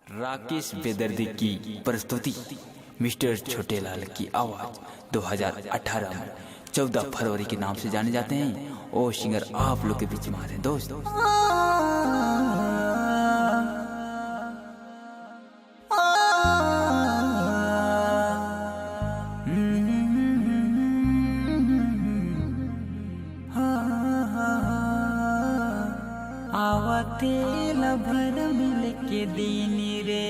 राकेश बेदर्दी की प्रस्तुति, मिस्टर छोटेलाल की आवाज 2018 में 14 फरवरी के नाम से जाने जाते हैं। ओ सिंगर आप लोग के बीच में आ रहे हैं दोस्त। आवते लभर मिल के दीनी रे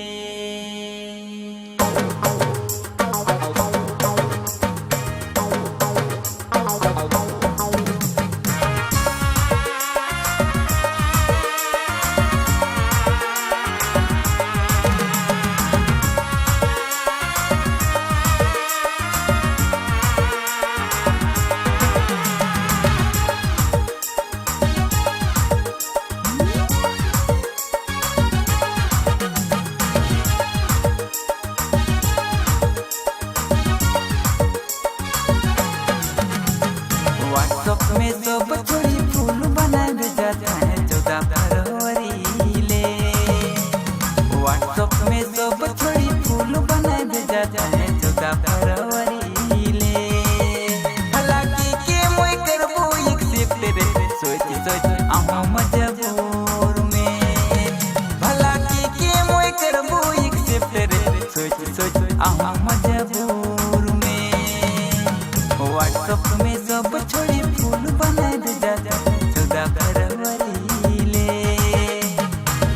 में सब छोड़ी फूल बनाए भेजाता है 14 फरवरी ले। व्हाट्सएप में सब छोड़ी फूल बनाए भेजाता है 14 फरवरी ले। हालांकि के मोय करबो एक्सेप्ट रे सोच सोच आहो मजबूर में। हालांकि के मोय करबो एक्सेप्ट रे सोच सोच आहो मजबूर में। व्हाट्सएप में सब छोड़ी फूल बनाए भेजाता 14 फरवरी ले।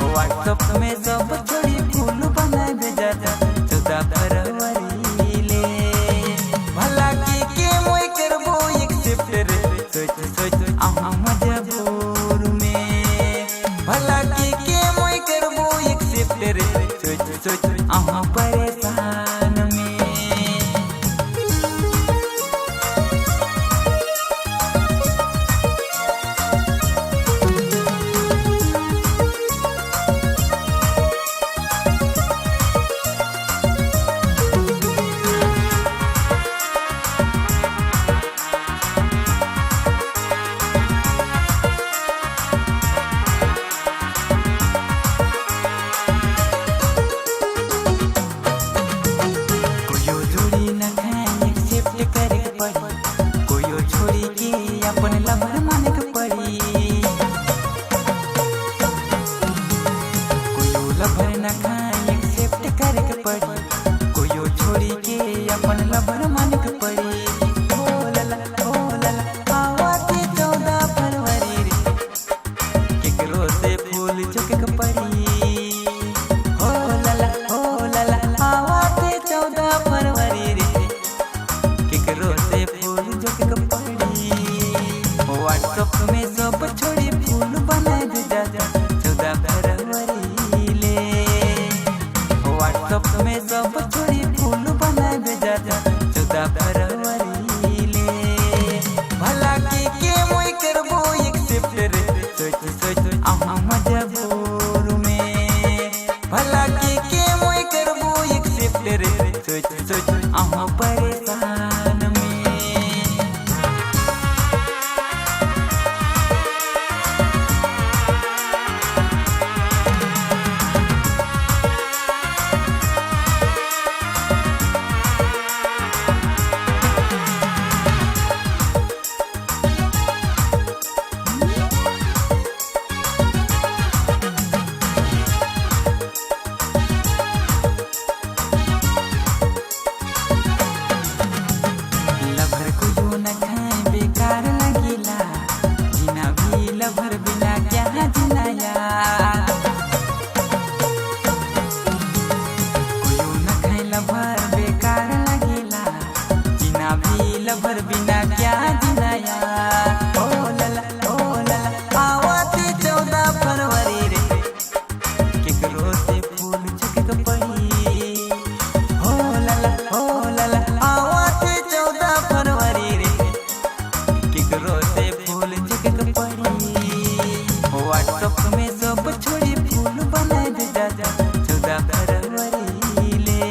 व्हाट्सएप में सब छोड़ी फूल बनाए भेजाता 14 फरवरी ले। भला के मोय करबो एक्सेप्ट रे सोच सोच आहा मजबूर में। भला के मोय करबो एक्सेप्ट रे सोच सोच आहा परेशान में। कोयो छोड़ी के अपन लवर माने के पड़ी। कोयो लवर न खाए एक्सेप्ट करे के पड़ी। कोयो छोड़ी के अपन लवर माने के पड़ी। ओ लला आवाते 14 फरवरी रे केकरो से फूल चुके के पड़ी। ओ लला आवाते 14 फरवरी रे केकरो से फूल चुके के पड़ी। व्हाट्सएप में सब छोड़ी फूल बनाए भेजाता 14 फरवरी ले। व्हाट्सएप में सब छोड़ी फूल बनाए भेजाता 14 फरवरी ले। भला के मोय करबो एक्सेप्ट रे सोच सोच आहा मजबूर में। भला के मोय करबो एक्सेप्ट रे सोच सोच आहा परेशान में। लवर बिना क्या जिनाया। कोयो न खाए लवर बेकार लगेला। जीना भी लवर बिना क्या जिनाया। ओ लला आवते 14 फरवरी रे केकरो से फूल चुके के पड़ी। ओ लला आवते 14 फरवरी रे केकरो से फूल चुके के पड़ी। व्हाट्सएप में सब छोड़ी फूल बनाए भेजाता 14 फरवरी ले।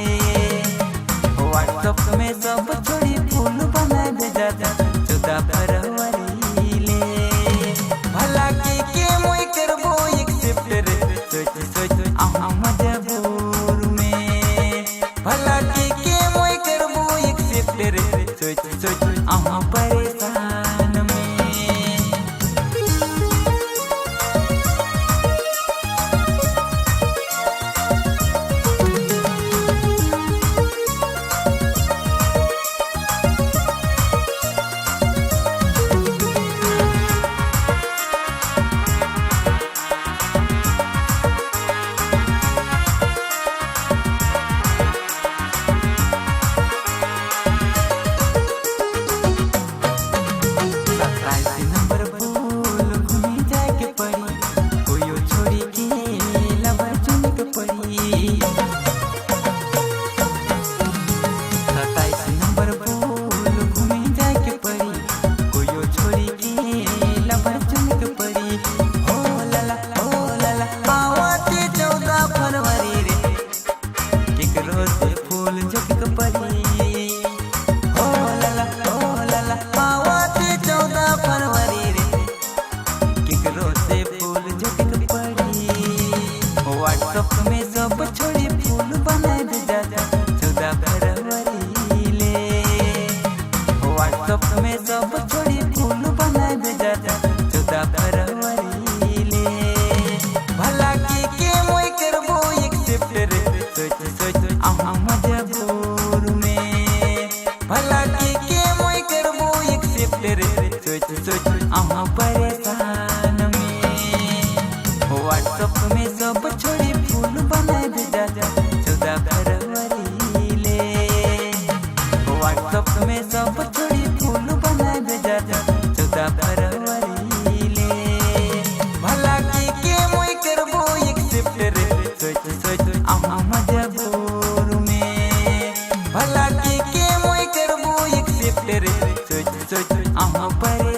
व्हाट्सएप में सब छोड़ी फूल बनाए भेजाता 14 फरवरी ले। भला के मोय करबो एक्सेप्ट रे सोच सोच आहा मजबूर व्हाट्सएप में सब छोड़ी फूल बनाए भेजा 14 फरवरी ले। व्हाट्सएप में सब छोड़ी फूल बनाए भेजा 14 फरवरी ले। भला के मोय करबो एक्सेप्ट रे सोच सोच आहा मजबूर में। भला के मोय करबो एक्सेप्ट रे सोच सोच आहा परेशान में। व्हाट्सएप में सब छोड़ी फूल बनाए भेजा 14 फरवरी ले। व्हाट्सएप में सब छोड़ी फूल बनाए भेजा 14 फरवरी ले। भला के मोय करबो एक्सेप्ट रे सोच सोच आहा मजबूर में। भला के मोय करबो एक्सेप्ट रे सोच सोच आहा पर